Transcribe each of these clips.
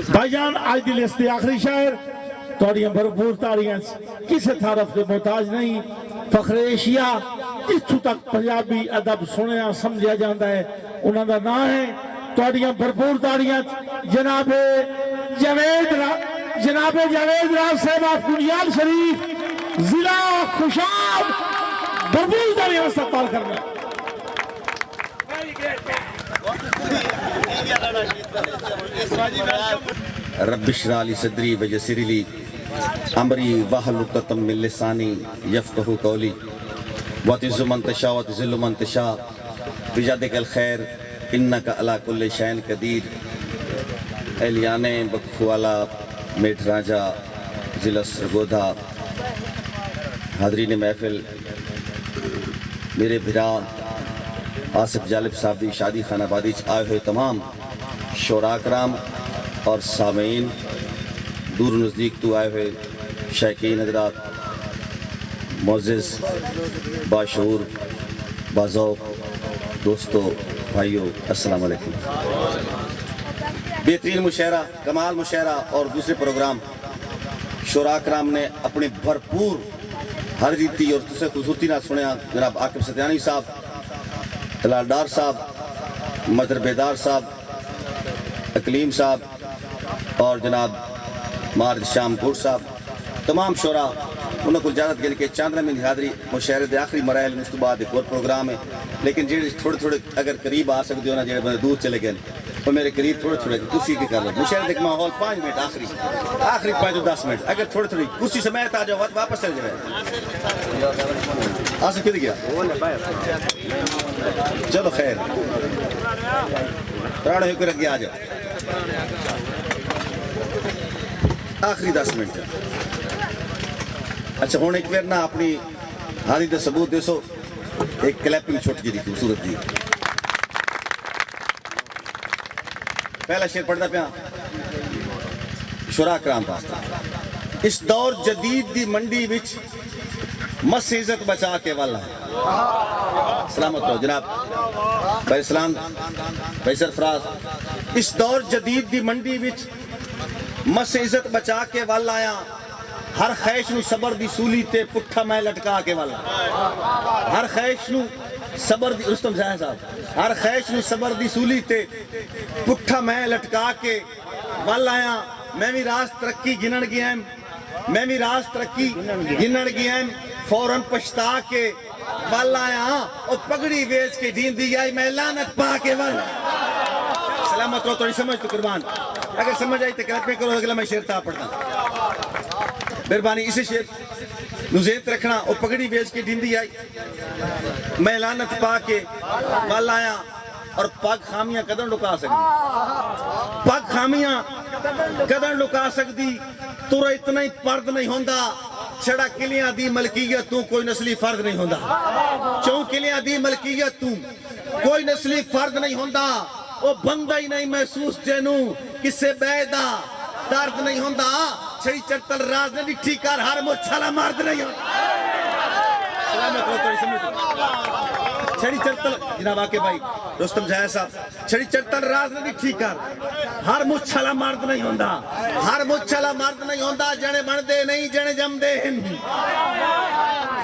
بھائی جان آج the list آخری شاعر توڑیاں بھرپور تاڑیاں کسی تعارف کے محتاج نہیں فخر ایشیا جتھوں تک پنجابی ادب سنیا سمجھا جاتا ہے انہوں کا نام ہے توڑیاں بھرپور تاڑیاں جناب جاوید راز صاحب آف کنیال شریف ضلع خوشاب بھرپور تاڑیاں استقبال کرنا رب اشرح لي صدري ويسر لي امري واحلل عقدة من لساني يفقهوا قولي وتعز من تشاء وتذل من تشاء بيدك الخير انك على كل شيء قدير الیانے بکھوالا میٹھ راجہ ضلع سرگودا حاضرین محفل میرے بھرا آصف جالب صاحب دی شادی خانہ آبادی آئے ہوئے تمام شعراء کرام اور سامعین دور نزدیک تو آئے ہوئے شائقین حضرات معزز باشعور باذوق دوستو بھائیو السلام علیکم بہترین مشاعرہ کمال مشاعرہ اور دوسرے پروگرام شعراء کرام نے اپنے بھرپور ہر ریتی اور دوسرے خوبصورتی نہ سنیا جناب عاقب ستیانی صاحب طلال ڈار صاحب مدر بیدار صاحب اکلیم صاحب اور جناب مارد شام گوڑ صاحب تمام شعراء انہوں کو اجازت گئی کہ چاندرہ میں حاضری مشاعرے دے آخری مراحل مستباد ایک اور پروگرام ہے لیکن جیڑے تھوڑے اگر قریب آ سکتے ہو نا جیڑے بندے دور چلے گئے تو میرے قریب تھوڑے کسی کی کر لیں مشاعرے دیکھ ماحول 5 منٹ آخری 5-10 منٹ اگر تھوڑے کسی سمیت آ جاؤ واپس چل جائے آصف کدھر گیا چلو خیر پرانے ہو کر آگے آ جاؤ آخری 10 منٹ اچھا ہوں ایک بار نا اپنی حاضری دے ثبوت دے سو ایک کلیپنگ چھوٹ جی خوبصورت دی پہلا شعر پڑھتا پیا شعراء کرام پاس اس دور جدید دی منڈی وچ مس عزت بچا کے والا سلامت رہو جناب بھائی اسلام بھائی سرفراز اس دور جدید دی منڈی وچ مس عزت بچا کے والا آیا ہر خیش نو صبر دی سولی تے پٹھا میں لٹکا کے والا ہر خیش نو صبر دی رستم زاہر صاحب ہر خیش نو صبر دی سولی تے پٹھا میں لٹکا کے والا آیا میں بھی راز ترقی گنن گیا میں بھی راز ترقی گنن گیا فوراں پشتا کے والا آیا اور پگڑی ویچ کے دین دی گئی میں لعنت پا کے والا سلامت رہو تھوڑی سمجھ تو قربان اگر سمجھ آئی تو کلپ میں کرو اگلا میں شعر تا پڑھتا مہربانی اسے شعر نزیت رکھنا اور پگڑی ویچ کے دین دی آئی میں لعنت پا کے والا آیا اور پاک خامیاں قدر لکا سکتی پاک خامیاں قدر لکا سکتی تو اتنا ہی پرد نہیں ہوندہ چھڑا کلیاں دی ملکیت تو کوئی نسلی فرد نہیں ہوندہ چون کلیاں دی ملکیت تو کوئی نسلی فرد نہیں ہوندہ وہ بندہ ہی نہیں محسوس جنو کسے بیدہ درد نہیں ہوندہ چھڑی چرتل راز نے ڈٹھی کر ہر مچھالا مرد نہیں ہوندہ سلامت ہوتا ہے سمجھ چھڑی چرتل جناب آکے بھائی رستم جائے صاحب چھڑی چرتل راز نے ڈٹھی کر ہر مچھالا مرد نہیں ہوندہ ہر مچھالا مرد نہیں ہوندہ جنے بندے نہیں جنے جم دے ہن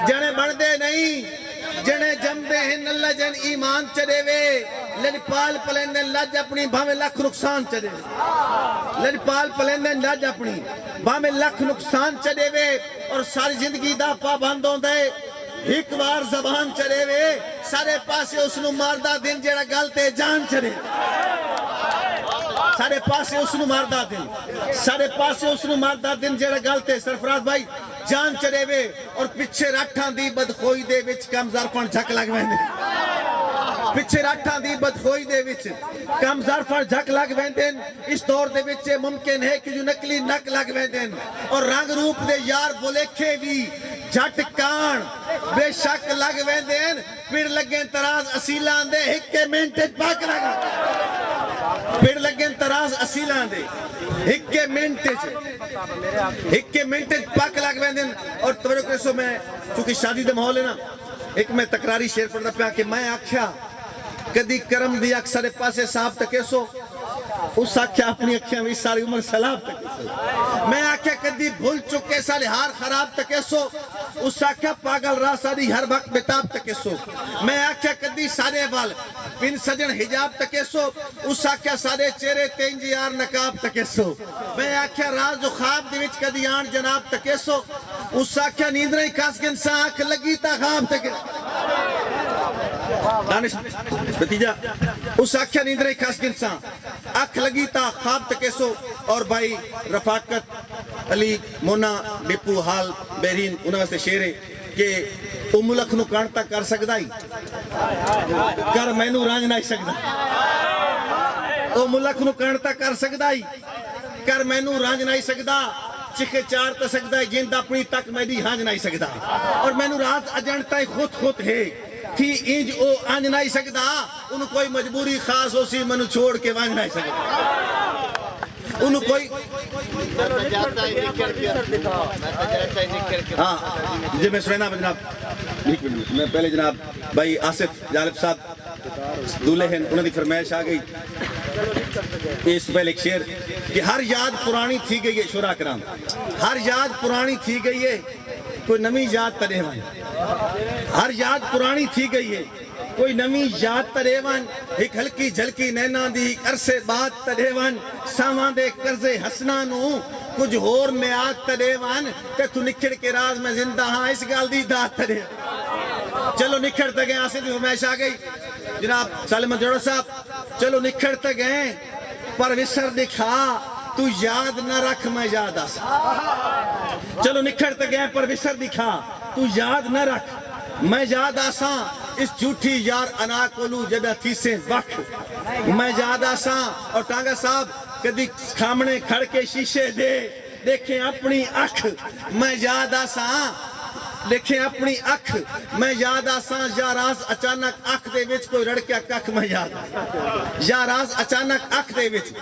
جنے بندے نہیں جنے جم دے ہن اللہ جن ایمان چڑے وے لڑ پال پلیندے لج اپنی بھامے لکھ نقصان چڑے لڑ پال پلیندے لج اپنی بھامے لکھ نقصان چڑے وے اور ساری زندگی دا پابند ہوندے ایک بار زبان چڑے وے سارے پاسے اس نو ماردہ دن جیڑا گلتے جان چڑے سارے پاسے اس نو ماردہ دن سارے پاسے اس نو ماردہ دن جیڑا گلتے سرفراز بھائی جان چڑے وے اور پچھے رٹھان دی بدخوئی دے وچ کم زرفن جھک لگ ویندے پچھے رٹھان دی بدخوئی دے وچ کم زرفن جھک لگ ویندے اس دور دے وچ ممکن ہے کہ جو نکلی نک لگ ویندے اور رنگ روپ دے یار بولیکھے بھی جھٹ کان بے شک لگ ویندے پھر لگیں تراز اسیلان دے ہکے منٹ پاک لگا پھر لگیں تراز اسیلان دے ہکے منٹ پاک لگ ویندے اور توجہ کرے سو میں چونکہ شادی دے ماحول ہے نا ایک میں تکراری شعر پڑھتا پیا کہ میں آکھیا کدی کرم دی اکثر پاسے صاحب تکے سو اس آکھیا اپنی اکھیاں میں ساری عمر سلاب تکے میں آکھیا کدی بھول چکے سارے ہار خراب تکے سو اس آکھیا پاگل راہ ساری ہر وقت بتاب تکے سو میں آکھیا کدی سارے وال پن سجن حجاب تکے سو اس آکھیا سارے چہرے تینجی یار نقاب تکے سو میں آکھیا راز و خواب دی وچ کدی آن جناب تکے سو اس آکھیا نیندریں کاس گنسا آنکھ لگی تا خواب تکے دانش بتیجا اس آکھیا نیندریں کاس گنسا آنکھ لگی تا خواب تکے سو اور بھائی رفاقت علی مونا ڈپو حال بہرین انہوں سے شیر ہے کہ او ملک نو کانٹا کر سکدا ہی کر مینو رانج نہ سکدا او ملک نو کانٹا کر سکدا ہی کر مینو رانج نہ سکدا چکے چار تا سکدا ہے جند اپنی تک میری ہانج نہ سکدا اور مینو راز اجنٹا خود ہے تھی انج او آنج نہ سکدا انہوں کوئی مجبوری خاص ہو سی منو چھوڑ کے وانج نہ سکدا انہوں کوئی ہاں جی میں سنینا جناب میں پہلے جناب بھائی آصف جالب صاحب دولے ہیں انہوں نے فرمائش آ گئی اس پہلے ایک شعر کہ ہر یاد پرانی تھی گئی ہے شورا کرام ہر یاد پرانی تھی گئی ہے کوئی نمی یاد تریوان ہر یاد پرانی تھی گئی ہے کوئی نمی یاد تریوان ایک ہلکی جھلکی نینا دی عرصے بات تریوان سامان دے قرضے حسنانو کچھ ہور میں آت تریوان کہ تو نکھڑ کے راز میں زندہ ہاں اس گال دی دات تریوان چلو نکھڑتے گئے آسے دی فرمائش آ گئی جناب سالم جوڑا صاحب چلو نکھڑتے گئے پر وسر دکھا تو یاد نہ رکھ میں یاد آسا چلو نکھڑتے گئے پر وسر دکھا تو یاد نہ رکھ میں یاد آساں اس جھوٹی یار انا کولو جب تھی سے وقت میں یاد آساں اور ٹانگا صاحب کدی کھامنے کھڑ کے شیشے دے دیکھیں اپنی اکھ میں یاد آساں دیکھیں اپنی اکھ میں یاد آساں یا راز اچانک اکھ دے وچ کوئی رڑکیا ککھ میں یاد یا راز اچانک اکھ دے وچ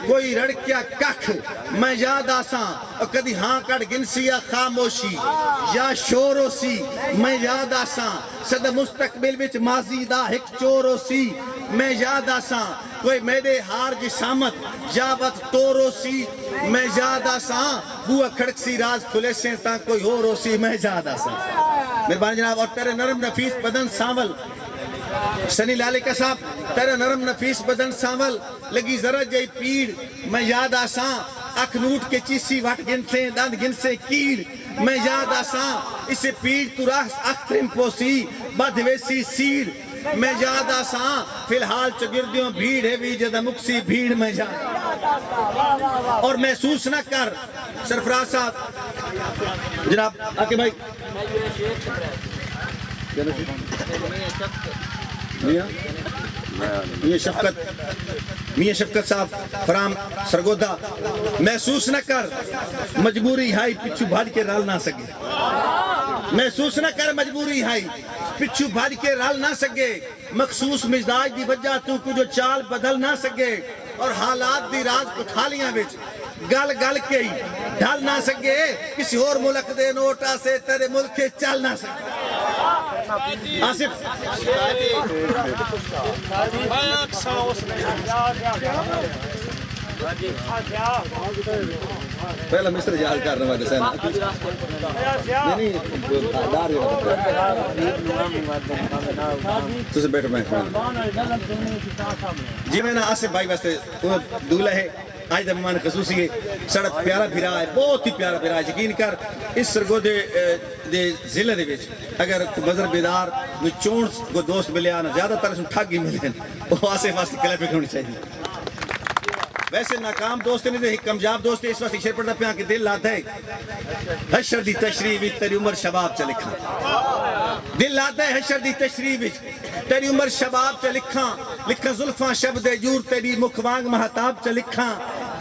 کوئی رڑکیا ککھ میں یاد آساں اور کدی ہاں کڑ گنسی یا خاموشی یا شورو سی میں یاد آساں صد مستقبل وچ ماضی دا ایک چورو سی میں یاد آساں کوئی میرے ہار جسامت یا بت تورو سی میں یاد آساں بوا کھڑک سی راز کھلے سے تا کوئی ہو رو سی میں یاد آساں مہربانی جناب اور تیرے نرم نفیس بدن سانول سنی لالے کا صاحب تیرے نرم نفیس بدن سانول لگی ذرا جائی پیڑ میں یاد آساں اکھ نوٹ کے چیسی وٹ گنسے دند گنسے کیڑ میں یاد آساں اسے پیڑ تو راس اکھ ترم پوسی بد ویسی سیڑ میں یاد آساں فی الحال چگردیوں بھیڑ ہے بھی جدہ مکسی بھیڑ میں یاد اور محسوس نہ کر سرفراز صاحب جناب آکے بھائی میاں شفقت صاحب فرام سرگودہ محسوس نہ کر مجبوری ہائی پچھو بھاج کے رال نہ سکے محسوس نہ کر مجبوری ہائی پچھو بھاج کے رال نہ سکے مخصوص مزاج دی وجہ تو کچھ چال بدل نہ سکے اور حالات دی راز کٹھالیاں وچ گل گل کے ہی ڈھل نہ سکے کسی اور ملک دے نوٹا سے تیرے ملک کے چل نہ سکے آصف پہلا مصر جہال کر رہا ہے سینا نہیں تو سے بیٹھ میں جی میں نا آصف بھائی واسطے دولہ ہے آج دے مہمان خصوصی ہے سڑک پیارا بھیرا ہے بہت ہی پیارا بھیرا ہے یقین کر اس سرگودے دے ضلع دے وچ اگر بزر بیدار چون کو دوست ملے آنا زیادہ تر اس میں ٹھگ ہی ملے وہ آصف واسطے کلیپے ہونی چاہیے ویسے ناکام دوست نہیں تھے کمجاب دوست اس واسطے شیر پڑھنا پہ آن کے دل لاتا ہے حشر دی تشریح تیری عمر شباب چا لکھا دل لاتا ہے حشر دی تشریح تیری عمر شباب چا لکھا زلفاں شب دے جور تیری مکھوانگ مہتاب چا لکھا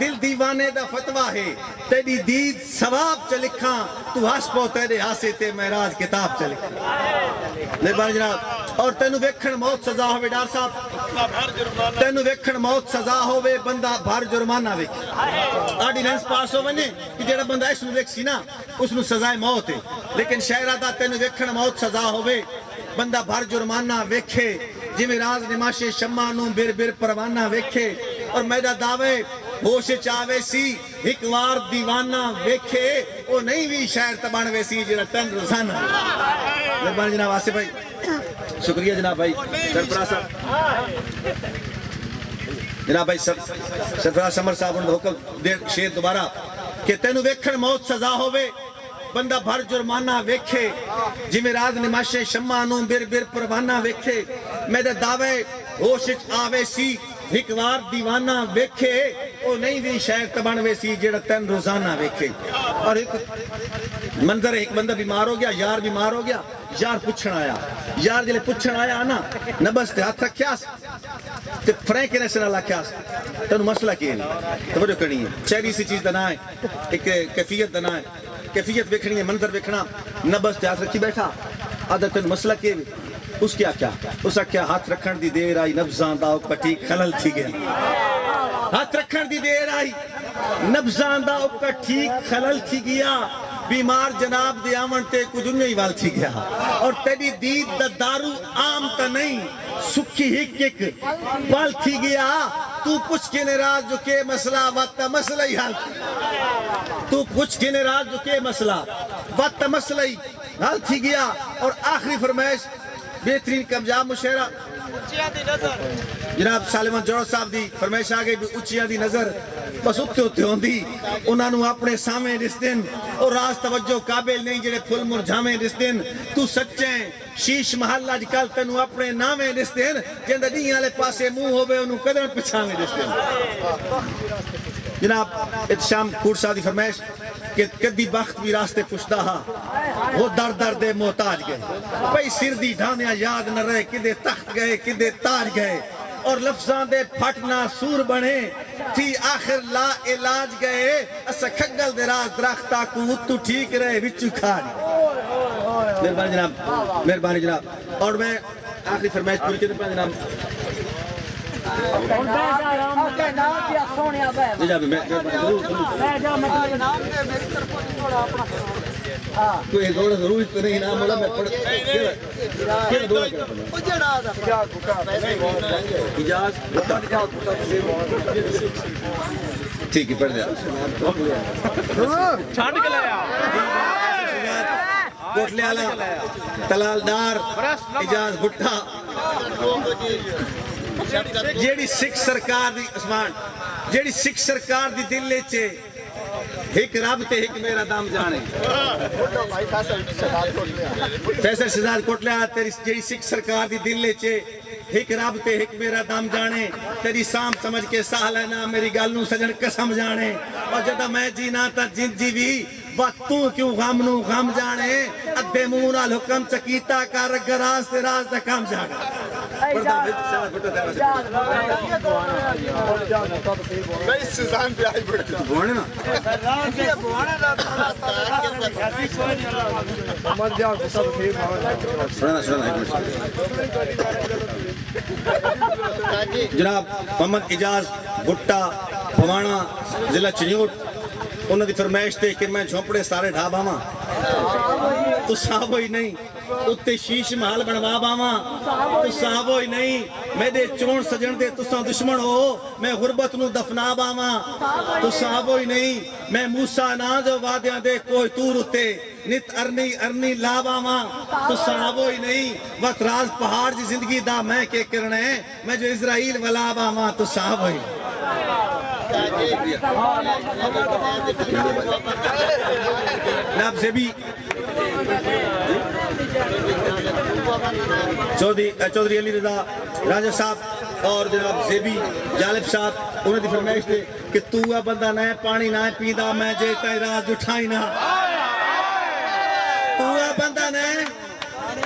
دل دیوانے دا فتوہ ہے تیری دید ثواب چا لکھا تو ہس پو تیرے ہاسے تے میراج کتاب چا لکھا مہربانی جناب اور تینو ویکھن موت سزا ہوئے ڈار صاحب تینو ویکھن موت سزا ہوئے بندہ بھار جرمانہ ویکھ آرڈیننس پاس ہو بنے کہ جڑا بندہ اس نو ویکھ سی نا اس نو سزائے موت ہے لیکن شہرہ دا تینو ویکھن موت سزا ہوئے بندہ بھار جرمانہ ویکھے جی میں راز نماش شمع نو بیر بیر پروانہ ویکھے اور میرا دعوے ہوش چاوے سی ایک وار دیوانہ ویکھے وہ نہیں بھی شاعر تبان ویسی جنہ تن روزانہ مہربانی جناب آصف بھائی شکریہ جناب بھائی سرفراز صاحب جناب بھائی سرفراز سمر صاحب انہوں حکم دیر شیر دوبارہ کہ تینو ویکھن موت سزا ہوئے بندہ بھر جرمانہ ویکھے جمیں رات نماشے شمانوں بیر بیر پروانہ ویکھے میرے دعوے ہوشچ آوے سی ایک وار دیوانہ ویکھے او نہیں بھی شاعر تبان ویسی جیڑا تین روزانہ ویکھے اور ایک منظر ایک بندہ بیمار ہو گیا یار بیمار ہو گیا یار پچھن آیا یار جلے پچھن آیا نا نبس تے ہاتھ رکھیاس تے فرینک نے سنالا کیاس تنو مسئلہ کیے نہیں توجہ کرنی ہے چہری سی چیز دنا ہے ایک کیفیت دنا ہے کیفیت ویکھنی ہے منظر ویکھنا نبس تے ہاتھ رکھی بیٹھا آدھا تنو مسئلہ کیے اس کیا اس کیا ہاتھ رکھن دی دیر آئی نبزان دا اکٹی خلل تھی گیا ہاتھ رکھن دی دیر آئی نبزان دا اکٹی خلل تھی گیا بیمار جناب دی آمن تے کچھ انہیں ہی وال تھی گیا اور تیری دید دا دارو عام تا نہیں سکھی ہک ہک وال تھی گیا تو پوچھ کے نراز جو کہ مسئلہ وقت مسئلہ ہی حال تو پوچھ کے نراز جو کہ مسئلہ وقت مسئلہ ہی حال تھی گیا اور آخری فرمائش بہترین کمجاب مشاعرہ جناب سالمان جوڑ صاحب دی فرمائش آگئی بھی اچھیاں دی نظر بس اتے ہوتے ہوں دی انہاں نو اپنے سامنے رس دن اور راز توجہ قابل نہیں جڑے پھل مرجھامیں رس دن تو سچیں شیش محلہ جکل تنو اپنے نامیں رس دن جندہ دیاں لے پاسے منہ ہوئے انہوں قدر پچھامیں رس دن جناب اتشام کور صاحب دی فرمائش کہ کدی بخت بھی راستے پشتا ہا وہ در در دے محتاج گئے پئی سر دی ڈھانیاں یاد نہ رہے کدے تخت گئے کدے تاج گئے اور لفظاں دے پھٹنا سور بنے تھی آخر لا علاج گئے اسا کھگل دے راز درختہ کو تو ٹھیک رہے وچو کھاڑی مہربانی جناب اور میں آخری فرمائش پوری کے دے جناب کوئی دوڑا ضرور تو نہیں نام مولا میں پڑھ کیا دوڑا کیا ٹھیک ہے پڑھ دیا چھاڑ کے لایا کوٹلے آلہ تلال ڈار اجاز بھٹا جیڑی سکھ سرکار دی اسمان جیڑی سکھ سرکار دی دل لے چے ایک رب تے ایک میرا دام جانے فیصل شہزاد کوٹلے تیری جیڑی سکھ سرکار دی دل لے چے ایک رب تے ایک میرا دام جانے تیری سام سمجھ کے ساہل ہے نا میری گالنوں سجن قسم جانے اور جدہ میں جینا تا جن جیوی وقتوں کیوں غم نو غم جانے ادھے مونہ الحکم چکیتا کار گراز تے راز تے کام جانا نہیں سزان پہ آئی بڑھتی بوانے نا سنانا جناب محمد اجاز بھٹا بھوانا ضلع چنیوٹ انہوں دی فرمائش تے کہ میں جھونپڑے سارے ڈھا باما تو صاحبو ہی نہیں اتے شیش محل بنوا باما تو صاحبو ہی نہیں میں دے چون سجن دے تساں دشمن ہو میں غربت نو دفنا باما تو صاحبو ہی نہیں میں موسیٰ ناز وادیاں دے کوئی تور اتے نت ارنی ارنی لا باما تو صاحبو ہی نہیں وقت راز پہاڑ جی زندگی دا میں کے کرنے میں جو اسرائیل ولا باما تو صاحبو ہی جناب زیبی چودھری علی رضا راجہ صاحب اور جناب زیبی جالب صاحب انہوں نے فرمائش دے کہ تو بندہ نہ پانی نہ پیدا میں جیتا راز اٹھائی نہ تو بندہ نہ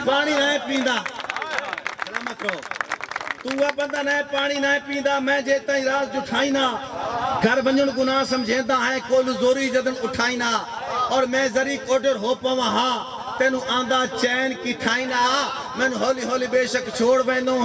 پانی نہ پیدا سلامت رہو تو بندہ نہ پانی نہ پیدا میں جیتا راز اٹھائی نہ گھر بنجن گناہ سمجھیندہ ہے کول زوری جدن اٹھائی نہ اور میں ذری کوڈر ہو پاواں ہاں تینو آندہ چین کی ٹھائی نہ میں ہولی ہولی بے شک چھوڑ بینوں